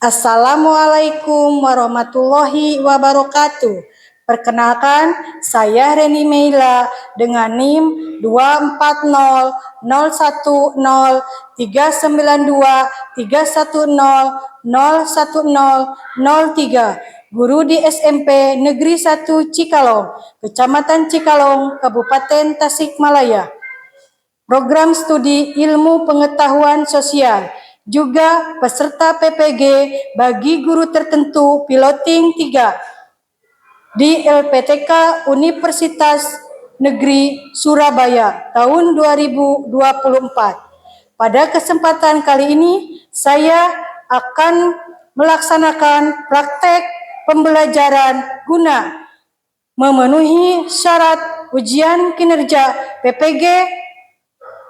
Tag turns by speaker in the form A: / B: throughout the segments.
A: Assalamualaikum warahmatullahi wabarakatuh. Perkenalkan, saya Reni Meila dengan NIM 24001039231001003, guru di SMP Negeri 1 Cikalong, Kecamatan Cikalong, Kabupaten Tasikmalaya. Program studi ilmu pengetahuan sosial, juga peserta PPG bagi guru tertentu piloting 3 di LPTK Universitas Negeri Surabaya tahun 2024. Pada kesempatan kali ini, saya akan melaksanakan praktek pembelajaran guna memenuhi syarat ujian kinerja PPG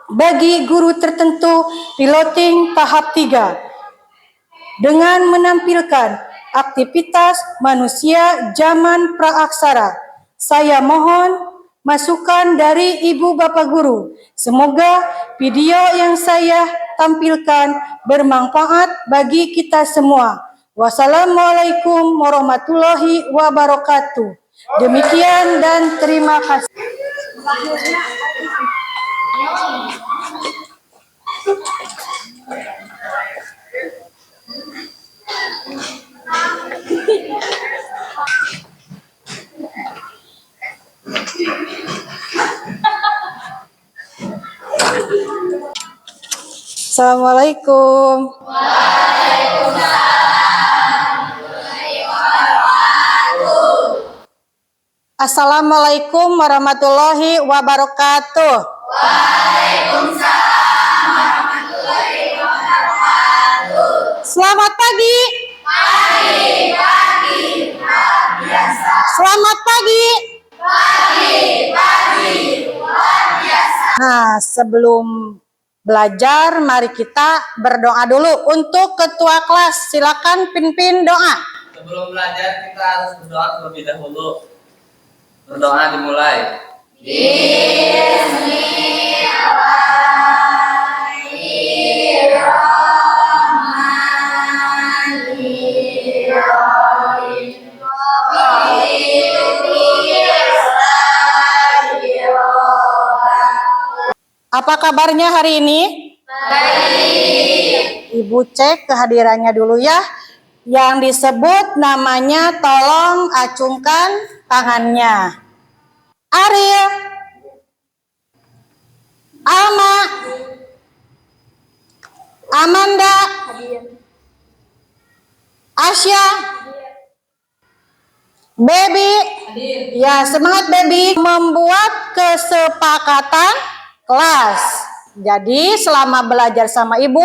A: bagi guru tertentu piloting tahap 3 dengan menampilkan aktivitas manusia zaman praaksara. Saya mohon masukan dari Ibu Bapak Guru. Semoga video yang saya tampilkan bermanfaat bagi kita semua. Wassalamualaikum warahmatullahi wabarakatuh. Demikian dan terima kasih. Assalamualaikum. Assalamualaikum warahmatullahi wabarakatuh. Waalaikumsalam warahmatullahi wabarakatuh. Selamat pagi. Pagi. Luar biasa. Selamat pagi. Pagi. Luar biasa. Nah, sebelum belajar, mari kita berdoa dulu untuk ketua kelas. Silakan pimpin doa.
B: Sebelum belajar kita harus berdoa terlebih dahulu. Berdoa dimulai.
A: Apa kabarnya hari ini? Baik. Ibu cek kehadirannya dulu ya. Yang disebut namanya tolong acungkan tangannya. Ariel, Alma, Amanda, Asya, Baby. Ya, semangat Baby. Membuat kesepakatan kelas. Jadi selama belajar sama ibu,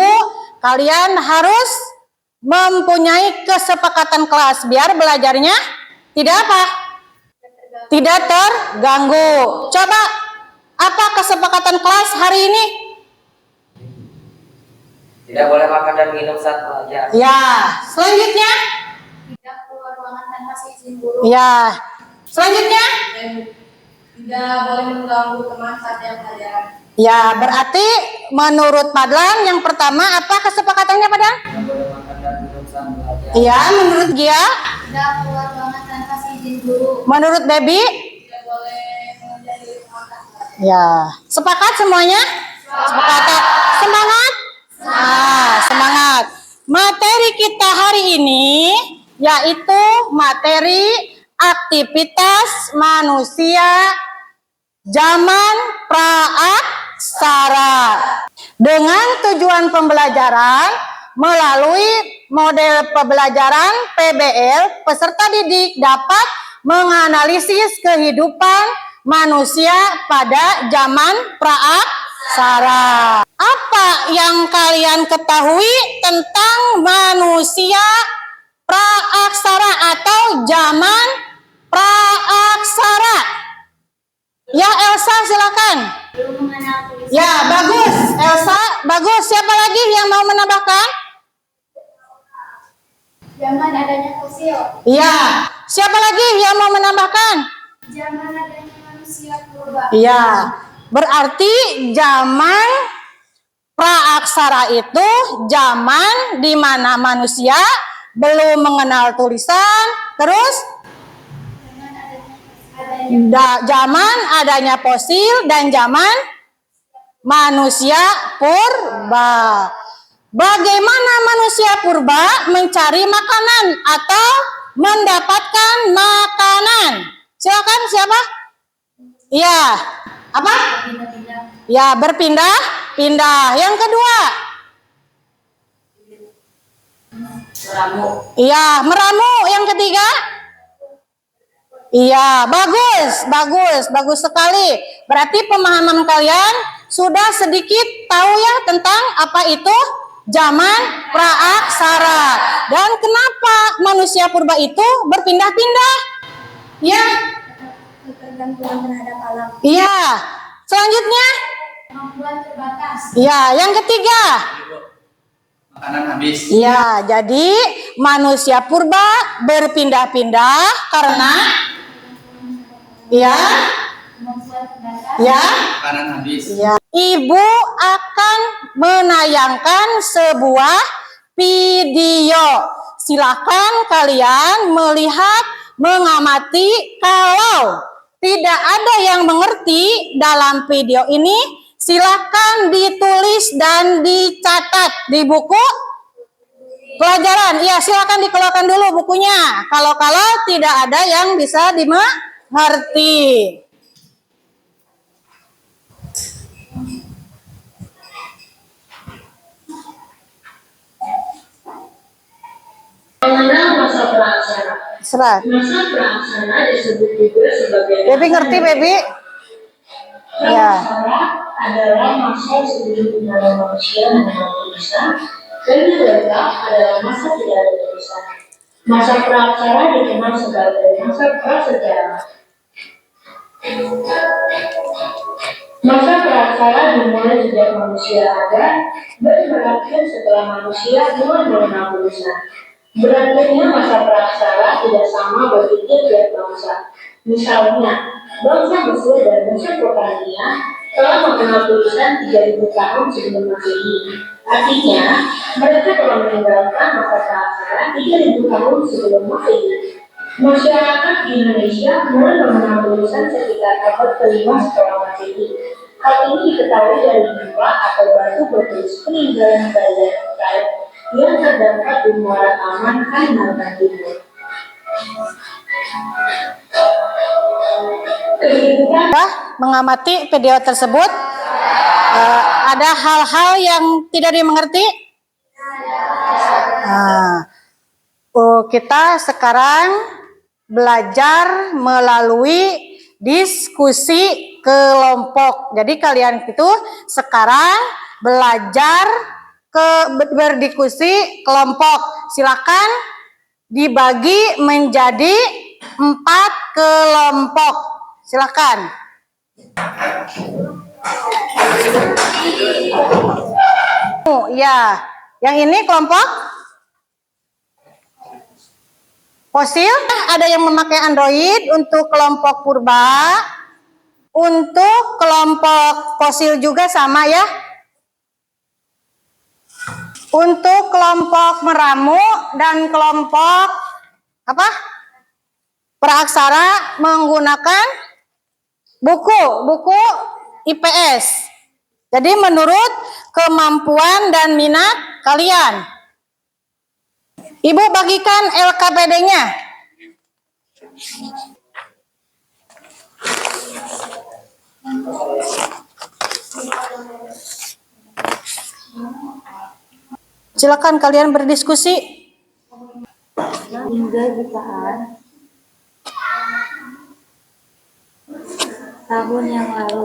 A: kalian harus mempunyai kesepakatan kelas biar belajarnya tidak apa? Tidak terganggu. Coba, apa kesepakatan kelas hari ini?
B: Tidak boleh makan dan minum saat belajar.
A: Ya, selanjutnya?
C: Tidak keluar ruangan tanpa izin guru.
A: Ya, selanjutnya?
C: Tidak boleh mengganggu teman saat yang belajar.
A: Ya, berarti menurut Padlan yang pertama apa kesepakatannya Padlan?
B: Tidak boleh makan dan minum saat belajar.
A: Iya, menurut Gia?
C: Tidak keluar ruangan tanpa izin guru.
A: Menurut Baby?
C: Tidak boleh mengerjakan di ruangan.
A: Ya, sepakat semuanya? Sepakat. Semangat? Nah, semangat. Materi kita hari ini yaitu materi aktivitas manusia zaman praaksara. Dengan tujuan pembelajaran melalui model pembelajaran PBL, peserta didik dapat menganalisis kehidupan manusia pada zaman praaksara. Apa yang kalian ketahui tentang manusia praaksara atau zaman praaksara? Ya, Elsa silakan.
C: Belum mengenal tulisan.
A: Ya, bagus. Elsa, bagus. Siapa lagi yang mau menambahkan?
C: Zaman adanya fosil.
A: Ya, siapa lagi yang mau menambahkan?
C: Zaman adanya manusia purba.
A: Ya, berarti zaman praaksara itu zaman di mana manusia belum mengenal tulisan, terus zaman adanya fosil dan zaman manusia purba. Bagaimana manusia purba mencari makanan atau mendapatkan makanan? Silakan, siapa? Ya, apa? Ya, berpindah-pindah. Yang kedua,
C: Meramu.
A: iya, meramu. Yang ketiga, iya, bagus sekali. Berarti pemahaman kalian sudah sedikit tahu ya tentang apa itu zaman praaksara dan kenapa manusia purba itu berpindah-pindah. Ya,
C: Ketergantungan terhadap alam.
A: iya. Selanjutnya,
C: Kemampuan terbatas.
A: ya, yang ketiga.
B: Makanan habis.
A: Ya, jadi manusia purba berpindah-pindah karena ya,
C: Kemampuan terbatas.
A: ya,
B: Makanan habis.
A: ya. Ibu akan menayangkan sebuah video. Silakan kalian melihat, mengamati. Kalau tidak ada yang mengerti dalam video ini, silakan ditulis dan dicatat di buku pelajaran. Iya, silakan dikeluarkan dulu bukunya. Kalau tidak ada yang bisa dimengerti.
D: Mengenal masa praaksara.
A: Serat.
D: Masa praaksara disebut juga sebagai
A: Baby ngerti, baby? Ya.
D: praaksara adalah masa sebelum mengenal manusia mengenal tulisan dan juga adalah masa tidak ada tulisan. Masa praaksara dikenal sebagai masa prasejarah. Masa praaksara dimulai sejak manusia ada dan berakhir setelah manusia mulai mengenal tulisan. Berakhirnya masa praaksara tidak sama bagi tiap bangsa. Misalnya, bangsa Mesir dan Mesopotamia telah mengenal tulisan 3000 tahun sebelum Masehi. Artinya, mereka telah meninggalkan masa praaksara 3000 tahun sebelum Masehi. Masyarakat di Indonesia mulai mengenal tulisan sekitar abad ke-5 setelah Masehi. Hal ini diketahui dari jumlah atau batu bertulis peninggalan kerajaan terkait yang terdapat di Muara Taman Kalimantan Timur.
A: Mengamati video tersebut, ada hal-hal yang tidak dimengerti. Kita sekarang belajar melalui diskusi kelompok. Jadi kalian itu sekarang belajar berdiskusi kelompok. Silakan dibagi menjadi 4 kelompok. Silakan. Ya, yang ini kelompok fosil. Ada yang memakai Android untuk kelompok purba. Untuk kelompok fosil juga sama ya. Untuk kelompok meramu dan kelompok apa? Praaksara menggunakan buku IPS. Jadi menurut kemampuan dan minat kalian. Ibu bagikan LKPD-nya. Silakan kalian berdiskusi.
E: Hingga jutaan tahun yang lalu,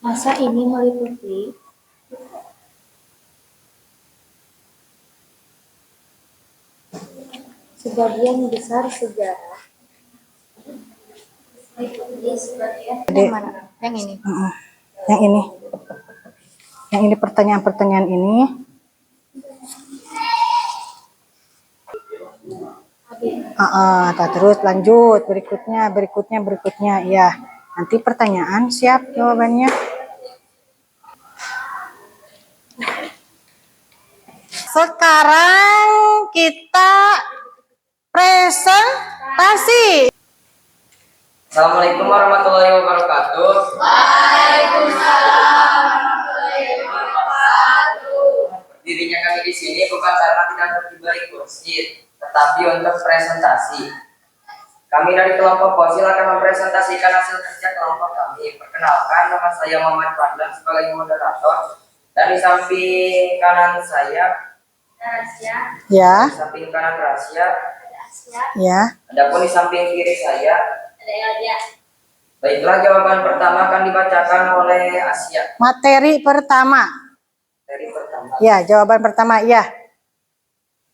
E: masa ini meliputi sebagian besar sejarah. Yang mana? Yang ini.
A: Yang ini pertanyaan-pertanyaan ini. Terus lanjut berikutnya. Ya, nanti pertanyaan siap jawabannya. Sekarang kita presentasi.
B: Assalamualaikum warahmatullahi wabarakatuh. Berdirinya kami di sini bukan karena tidak diberi kursi, tetapi untuk presentasi. Kami dari kelompok Fosil akan mempresentasikan hasil kerja kelompok kami. Perkenalkan, nama saya Muhammad Fadlan sebagai moderator. Dan di samping kanan saya,
A: Ya,
B: di samping kanan Rasya,
A: ya.
B: adapun di samping kiri saya, baiklah jawaban pertama akan dibacakan oleh Asia.
A: Materi pertama.
B: Dari pertama.
A: Ya, jawaban pertama ya.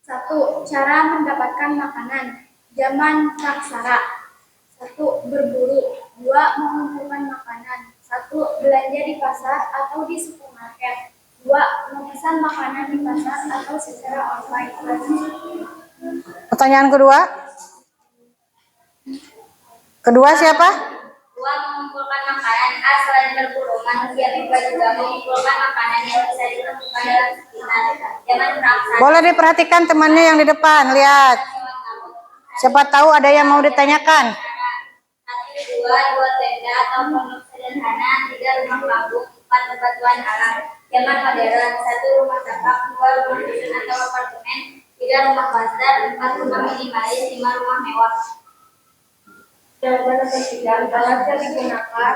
E: 1. Cara mendapatkan makanan. Zaman praksara. 1. Berburu. 2. Mengumpulkan makanan. 1. Belanja di pasar atau di supermarket. 2. Memesan makanan di pasar atau secara online.
A: Pertanyaan kedua. Kedua siapa?
E: 2. Mengumpulkan makanan. A. Selain berburu, manusia juga mengumpulkan makanan yang bisa ditemukan dalam sekitar. Zaman praksara.
A: Boleh diperhatikan temannya yang di depan. Lihat. Siapa tahu ada yang mau ditanyakan.
E: 1, 2 tenda atau pondok sederhana. 3. Rumah panggung. 4. Bebatuan alam. Zaman modern. 1. Rumah tapak. 2. Rumah susun atau apartemen. 3. Rumah bazar. 4. Rumah minimalis. 5. Rumah mewah.
C: Jawaban ketiga, alat yang digunakan.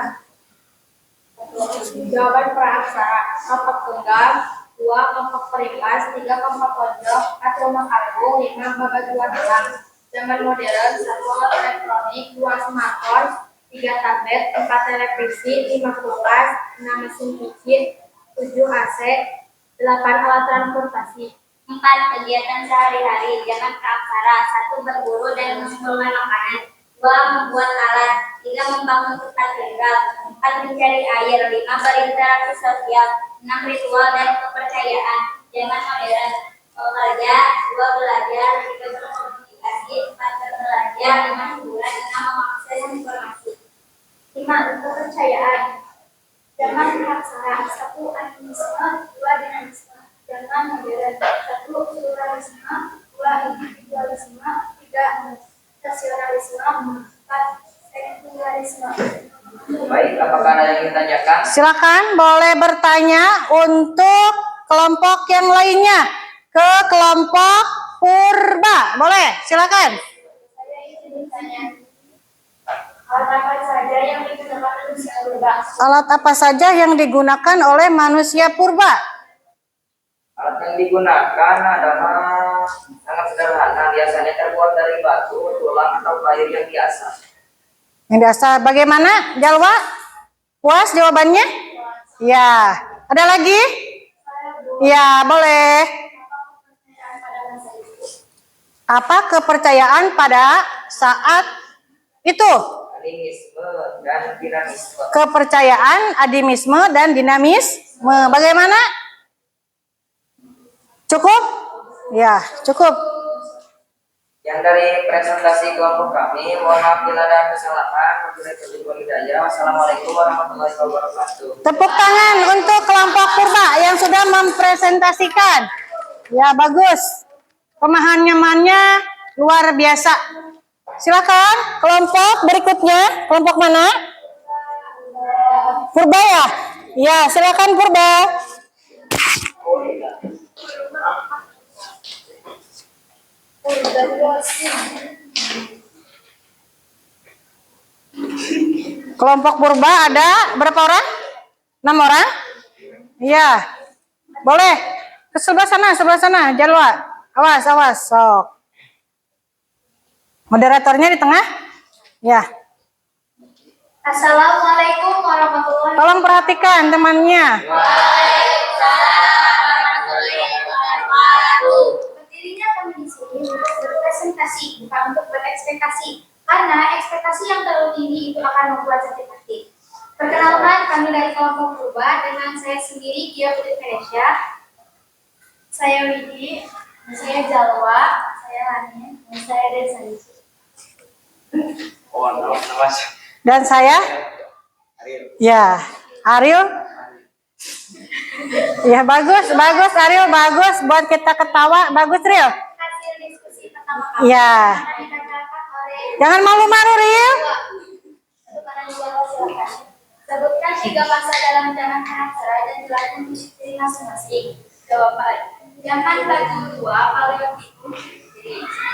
C: Jawaban praksara, kelompok tunggal. 2. Kelompok peringkas. 3. Kelompok pojok. 4. Rumah karung. 5. Bebatuan alam. Zaman modern. 1. Alat elektronik. 2. Smartphone. 3. Tablet. 4. Televisi. 5. kulkas. 6. Mesin cuci. 7. AC. 8. Alat transportasi.
E: 4. Kegiatan sehari-hari. Zaman praksara. 1. Berburu dan mengumpulkan makanan. 2. Membuat alat. 3. Membangun tempat tinggal. 4. Mencari air. 5. Berinteraksi sosial. 6. Ritual dan kepercayaan. Zaman modern. Bekerja. 2. Belajar. 3. Berkomunikasi. 4. Berbelanja. 5. Hiburan. 6. Mengakses informasi. 5. Kepercayaan. Zaman praksara. 1. Animisme. 2. dinamisme. Zaman modern. 1. Pluralisme. 2. Individualisme. 3. Nasionalisme. 4. Sekularisme.
B: Baik, apakah ada yang ditanyakan?
A: Silakan boleh bertanya untuk kelompok yang lainnya. Ke kelompok Purba. Boleh, silakan.
E: Saya ingin bertanya, alat apa saja yang digunakan manusia purba?
A: Alat apa saja yang digunakan oleh manusia purba?
B: Alat yang digunakan adalah sangat sederhana, biasanya terbuat dari batu, tulang, atau kayu yang biasa.
A: Yang dasar bagaimana, Jalwa? Puas jawabannya? Ya. Ada lagi? Ya, boleh. Apa kepercayaan pada saat itu?
B: Animisme dan dinamisme.
A: Kepercayaan, animisme, dan dinamisme. Bagaimana? Cukup? Ya, cukup.
B: Yang dari presentasi kelompok kami, mohon maaf bila ada kesalahan. Wassalamualaikum warahmatullahi wabarakatuh.
A: Tepuk tangan untuk kelompok Purba yang sudah mempresentasikan. Ya, bagus. Pemahamannya luar biasa. Silakan kelompok berikutnya. Kelompok mana? Purba ya? Ya, silakan Purba. Kelompok Purba ada berapa orang? 6 orang? Iya. Boleh. Ke sebelah sana, Jalwa. Awas, sok. Moderatornya di tengah? Ya.
E: Assalamualaikum warahmatullahi wabarakatuh.
A: Tolong perhatikan temannya.
E: Berdirinya kami di sini untuk berpresentasi, bukan untuk berekspektasi. Karena ekspektasi yang terlalu tinggi itu akan membuat sakit hati. Perkenalkan, kami dari kelompok Purba dengan saya sendiri, Gia Putri Venesia. Saya Widi, saya Jalwa, saya Lani, dan saya Desa.
A: Dan saya? Ya, Ariel. Ya bagus, bagus Ariel, bagus buat kita ketawa, bagus Ril.
E: Hasil diskusi pertama kali
A: Ya,
E: akan dibacakan oleh
A: jangan malu-malu Ril.
E: silakan. Sebutkan 3 fase dalam zaman aksara dan jelaskan ciri masing-masing. Jawaban. Zaman bagi 2 paleolitikum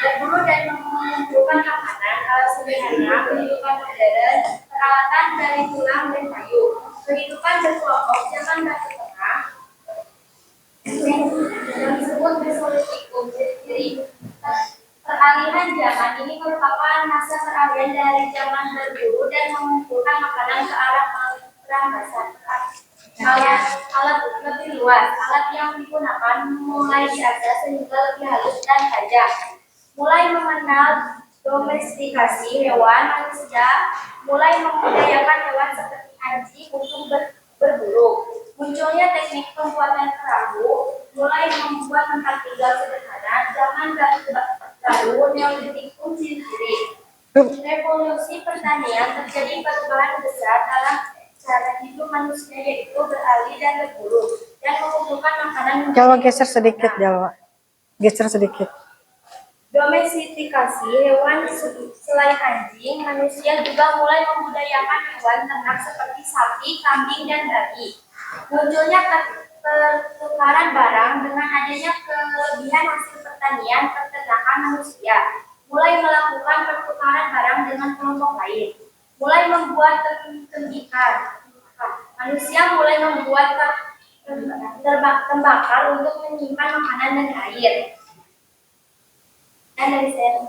E: berburu dan mengumpulkan makanan, alat sederhana, kehidupan modern, peralatan dari tulang dan kayu. Kehidupan berkelompok zaman batu tengah yang disebut mesolitikum. Ciri peralihan zaman ini merupakan masa peralihan dari zaman berburu dan mengumpulkan makanan ke arah perampasan. Alat lebih luas, alat yang digunakan mulai diajar sehingga lebih halus dan tajam. Mulai mengenal domestikasi hewan, manusia mulai membudayakan hewan seperti anjing untuk berburu. Munculnya teknik pembuatan perahu, mulai membuat tempat tinggal sederhana, zaman baru neolitik ciri-ciri. Revolusi pertanian terjadi perubahan besar dalam cara hidup manusia, yaitu beralih dan berburu dan mengumpulkan makanan.
A: Jawa geser sedikit, Jawa. Geser sedikit.
E: Domestikasi hewan selain anjing, manusia juga mulai membudayakan hewan ternak seperti sapi, kambing, dan babi. Munculnya pertukaran barang dengan adanya kelebihan hasil pertanian, peternakan manusia mulai melakukan pertukaran barang dengan kelompok lain, mulai membuat tembikar. Manusia mulai membuat tembakar untuk menyimpan makanan dan air. Dan dari saya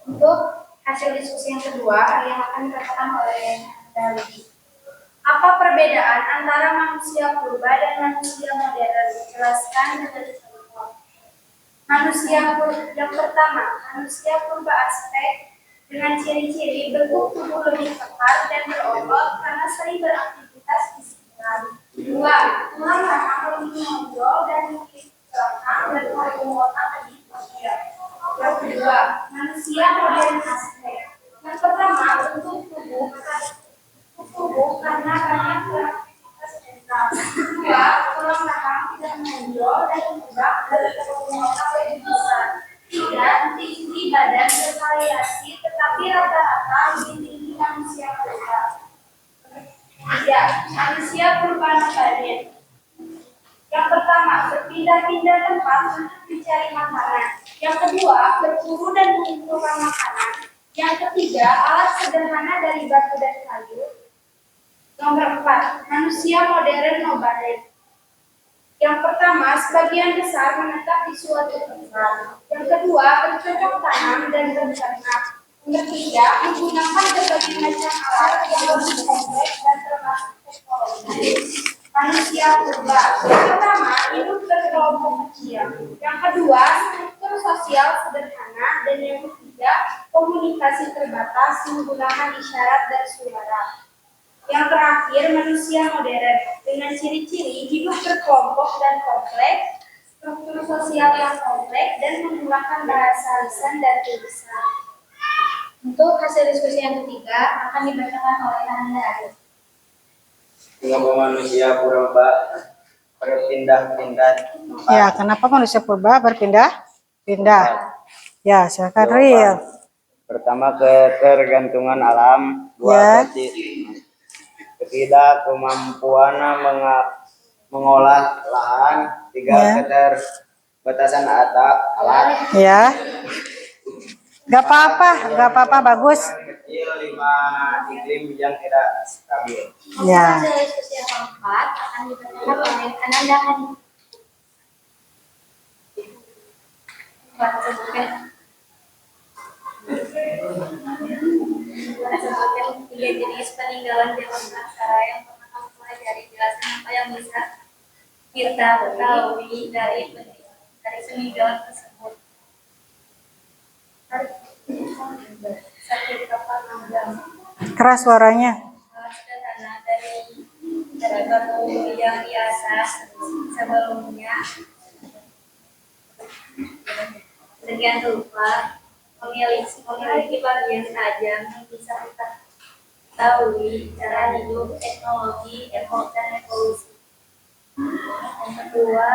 E: untuk hasil diskusi yang kedua yang akan dikatakan oleh Dali. Apa perbedaan antara manusia purba dan manusia modern? Jelaskan dengan contoh. Yang pertama, manusia purba aspek dengan ciri-ciri bentuk tubuh lebih kekar dan berotot karena sering beraktivitas fisik. Dua, tulang rahang lebih menonjol dan memiliki celana dan volume otak lebih kecil. Yang kedua, manusia modern aspek. Yang pertama, bentuk tubuh karena banyak beraktivitas mental. Kedua, tulang rahang tidak menonjol dan bergerak dari volume otak lebih besar. Tiga, tinggi badan bervariasi tetapi rata-rata lebih tinggi manusia purba. Tiga, manusia purba nomaden. Yang pertama, berpindah-pindah tempat untuk mencari makanan. Yang kedua, berburu dan mengumpulkan makanan. Yang ketiga, alat sederhana dari batu dan kayu. Nomor 4, manusia modern nomaden. Yang pertama, sebagian besar menetap di suatu tempat. Yang kedua, bercocok tanam dan beternak. Yang ketiga, menggunakan berbagai macam alat yang lebih kompleks dan termasuk teknologi. Manusia purba. Yang pertama, hidup berkelompok kecil. Yang kedua, struktur sosial sederhana. Dan yang ketiga, komunikasi terbatas menggunakan isyarat dan suara. Yang terakhir, manusia modern dengan ciri-ciri hidup berkelompok dan kompleks, struktur sosial yang kompleks, dan menggunakan bahasa lisan dan tulisan. Untuk hasil diskusi yang ketiga akan dibacakan oleh Anda.
B: Mengapa manusia purba berpindah-pindah tempat?
A: Ya, kenapa manusia purba berpindah-pindah? Ya, silakan Ril.
B: Pertama, ketergantungan alam.
A: Ya.
B: Dua, ketidakkemampuan mengolah lahan. Tiga,
A: Ya.
B: keterbatasan alat.
A: Ya. Gak apa-apa, bagus.
B: Kecil. Lima, iklim yang tidak stabil.
A: Ya.
E: Hasil diskusi yang keempat akan dibacakan oleh Ananda Hani. Sebutkan 3 jenis peninggalan zaman aksara yang pernah kamu pelajari. Jelaskan apa yang bisa kita ketahui dari peninggalan tersebut. Sakit kapal nambang.
A: Keras suaranya.
E: Sederhana dari batu yang di atas sebelumnya sekian rupa memiliki bagian tajam yang bisa kita ketahui cara hidup, teknologi, dan evolusi.
C: Yang kedua,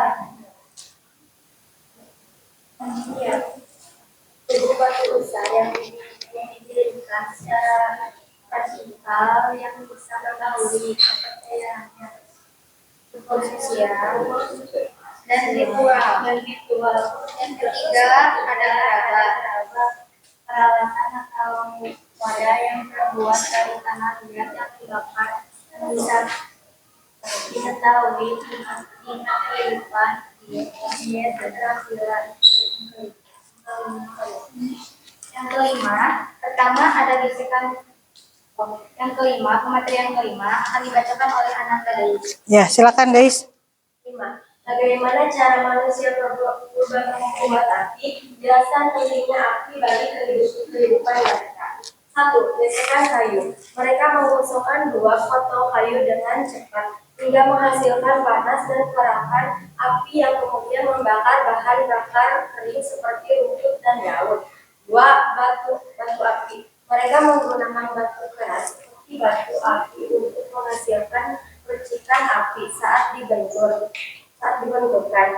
C: ya, tubuh batu besar yang dikirimkan secara vertikal yang bisa mengetahui kepercayaannya, hukum sosial, dan ritual. Yang ketiga adalah peralatan atau wadah yang terbuat dari tanah liat yang dibakar dan bisa diketahui tingkat kehidupan dia keterampilan. Yang kelima, pertama ada gesekan. Yang kelima, pemateri yang kelima akan dibacakan oleh anak gadis.
A: Ya, silakan guys.
C: 5. Bagaimana cara manusia purba membuat api? Jelaskan pentingnya api bagi kehidupan mereka. 1. Gesekan kayu. Mereka menggosokkan 2 potong kayu dengan cepat hingga menghasilkan panas dan kerakan api yang kemudian membakar bahan bakar kering seperti rumput dan daun. 2. Batu api. Mereka menggunakan batu keras seperti batu api untuk menghasilkan percikan api saat dibenturkan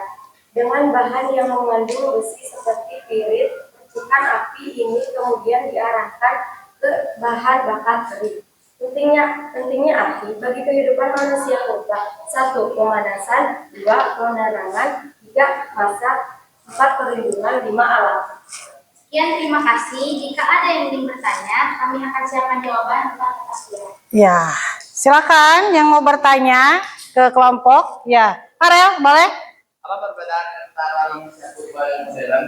C: dengan bahan yang mengandung besi seperti pirit. Percikan api ini kemudian diarahkan ke bahan bakar kering. Pentingnya api bagi kehidupan manusia purba. 1. Pemanasan. 2. Penerangan. 3. Masak. 4. Perlindungan. 5. Alam.
E: Sekian, terima kasih. Jika ada yang ingin bertanya, kami akan siapkan jawaban tentang atas surat.
A: Ya, silakan yang mau bertanya ke kelompok. Ya, Farel, boleh?
B: Apa perbedaan antara manusia purba dan modern?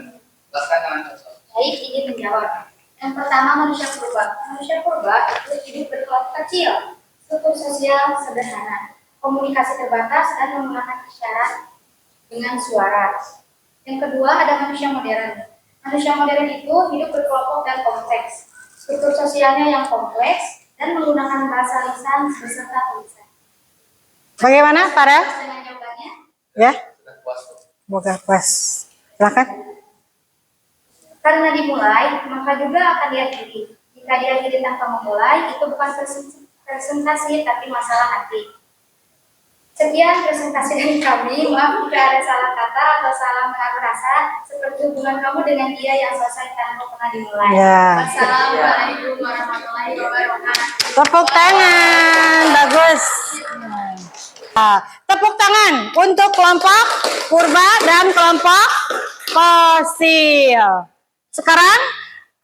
B: Jelaskan dengan contoh.
E: Baik, izin menjawab. Yang pertama, manusia purba. Manusia purba itu hidup berkelompok kecil, struktur sosial sederhana, komunikasi terbatas, dan menggunakan isyarat dengan suara. Yang kedua, ada manusia modern. Manusia modern itu hidup berkelompok dan kompleks, struktur sosialnya yang kompleks, dan menggunakan bahasa lisan beserta tulisan.
A: Bagaimana, Farel?
E: Dengan jawabannya,
A: Ya,
B: Sudah puas, Bu?
A: semoga pas. Silakan.
E: karena dimulai, maka juga akan diakhiri. Jika diakhiri tanpa memulai, itu bukan presentasi, tapi masalah hati. Sekian presentasi dari kami. Maaf jika ada salah kata atau salah menaruh rasa, seperti hubungan kamu dengan dia yang selesai tanpa pernah dimulai.
A: Ya.
E: Wassalamualaikum warahmatullahi wabarakatuh.
A: Tepuk tangan, bagus. Nah, tepuk tangan untuk kelompok purba dan kelompok fosil. Sekarang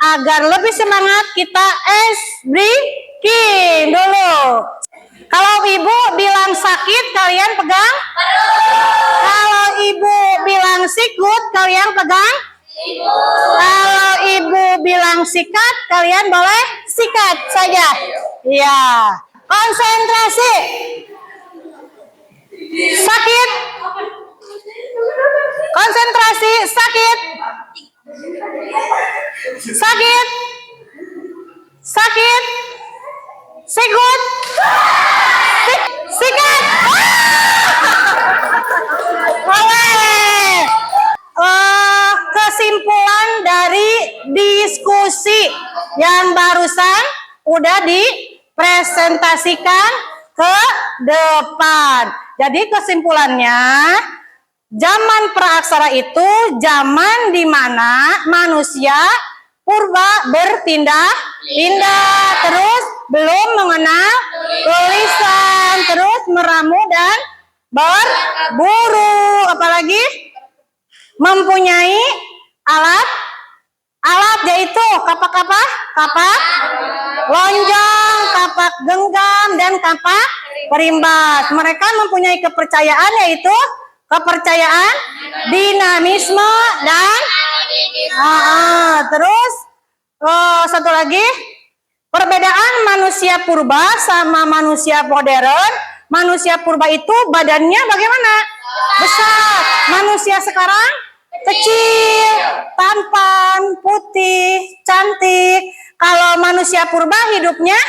A: agar lebih semangat kita breaking dulu. Kalau ibu bilang sakit, kalian pegang? Kalau ibu bilang sikut, kalian pegang? Kalau ibu bilang sikat, kalian boleh sikat saja. Ya, konsentrasi. Sakit. Konsentrasi, sakit. Sakit. Sakit. Sikut. Sikat. Boleh. Kesimpulan dari diskusi yang barusan udah dipresentasikan ke depan. Jadi kesimpulannya, zaman praaksara itu zaman di mana manusia purba berpindah-pindah, terus belum mengenal tulisan, terus meramu dan berburu, apalagi mempunyai alat yaitu kapak lonjong, kapak genggam, dan kapak perimbat. Mereka mempunyai kepercayaan yaitu kepercayaan dinamisme dan terus satu lagi, perbedaan manusia purba sama manusia modern. Manusia purba itu badannya bagaimana? Besar. Manusia sekarang kecil, tampan, putih, cantik. Kalau manusia purba hidupnya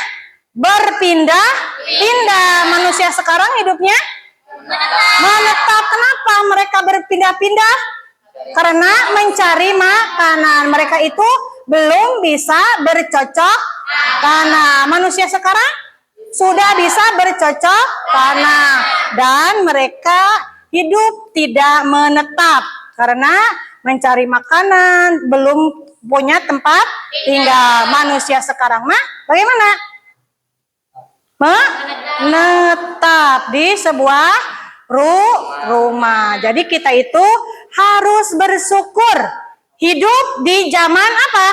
A: berpindah-pindah. Manusia sekarang hidupnya menetap. Kenapa mereka berpindah-pindah? Karena mencari makanan. Mereka itu belum bisa bercocok tanam. Manusia sekarang sudah bisa bercocok tanam dan mereka hidup tidak menetap karena mencari makanan, belum punya tempat tinggal. Manusia sekarang mah bagaimana? Menetap di sebuah rumah. Jadi kita itu harus bersyukur hidup di zaman apa?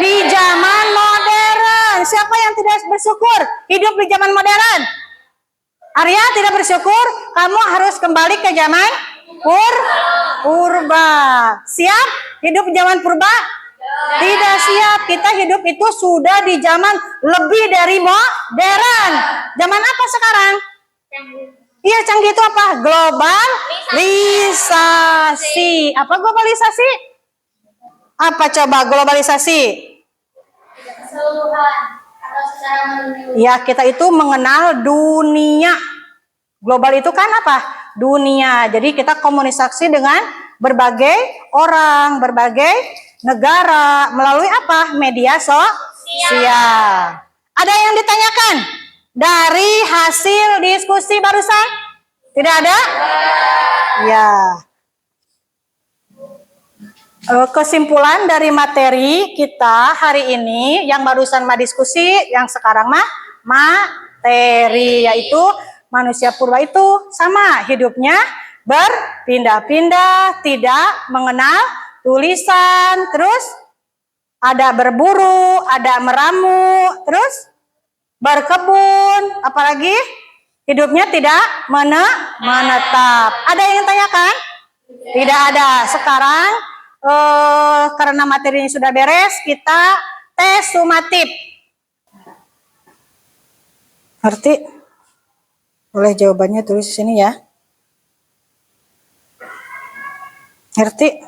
A: Di zaman modern. Siapa yang tidak bersyukur hidup di zaman modern? Arya tidak bersyukur, kamu harus kembali ke zaman purba. Siap hidup di zaman purba? Tidak siap. Kita hidup itu sudah di zaman lebih dari modern. Zaman apa sekarang? Iya, canggih itu apa? Globalisasi. Apa globalisasi? Apa coba globalisasi?
E: Keseluruhan atau secara menyeluruh.
A: Ya, kita itu mengenal dunia. Global itu kan apa? Dunia. Jadi kita komunikasi dengan berbagai orang, berbagai negara melalui apa? Media sosial. Ada yang ditanyakan dari hasil diskusi barusan? Tidak ada? Ya. Kesimpulan dari materi kita hari ini yang barusan mah diskusi, yang sekarang mah materi, yaitu manusia purba itu sama hidupnya berpindah-pindah, tidak mengenal tulisan, terus ada berburu, ada meramu, terus berkebun, apalagi hidupnya tidak menetap. Ada yang tanyakan? Tidak ada. Sekarang karena materinya sudah beres, kita tes sumatif. Ngerti? Boleh jawabannya tulis di sini ya. Ngerti?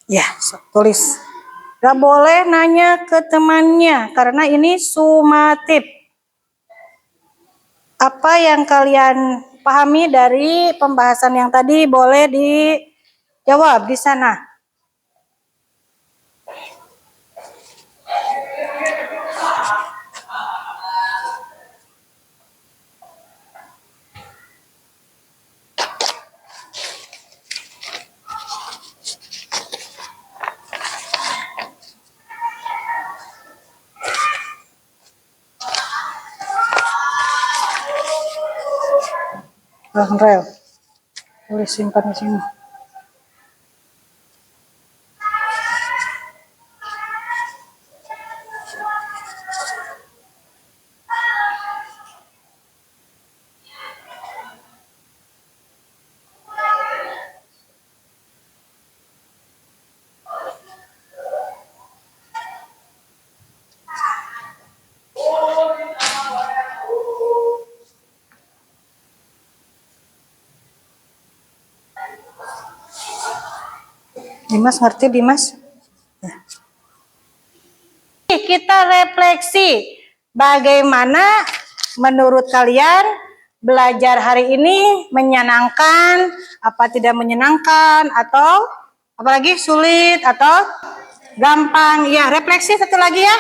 A: Ya, tulis. Gak boleh nanya ke temannya karena ini sumatif. Apa yang kalian pahami dari pembahasan yang tadi boleh dijawab di sana. Rel, boleh simpan di sini. Dimas ngerti, Dimas? Ya. Kita refleksi bagaimana menurut kalian belajar hari ini menyenangkan, apa tidak menyenangkan, atau apalagi sulit atau gampang. Ya, refleksi satu lagi ya,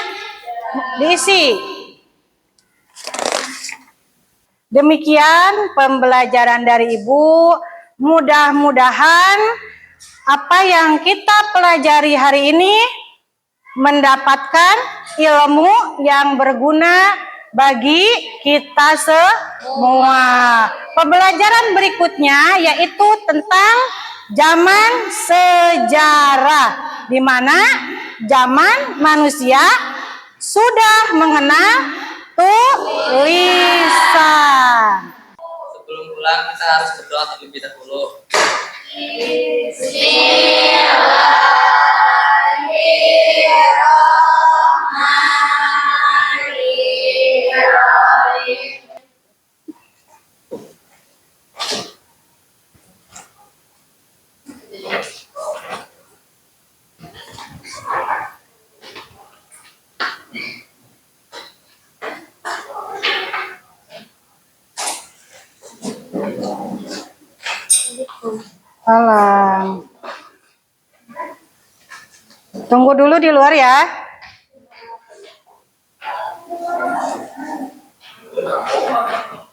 A: diisi. Demikian pembelajaran dari Ibu. Mudah-mudahan apa yang kita pelajari hari ini mendapatkan ilmu yang berguna bagi kita semua. Pembelajaran berikutnya yaitu tentang zaman sejarah, di mana zaman manusia sudah mengenal tulisan.
B: Sebelum pulang kita harus berdoa terlebih dahulu.
A: Alam. Tunggu dulu di luar ya.
F: kamu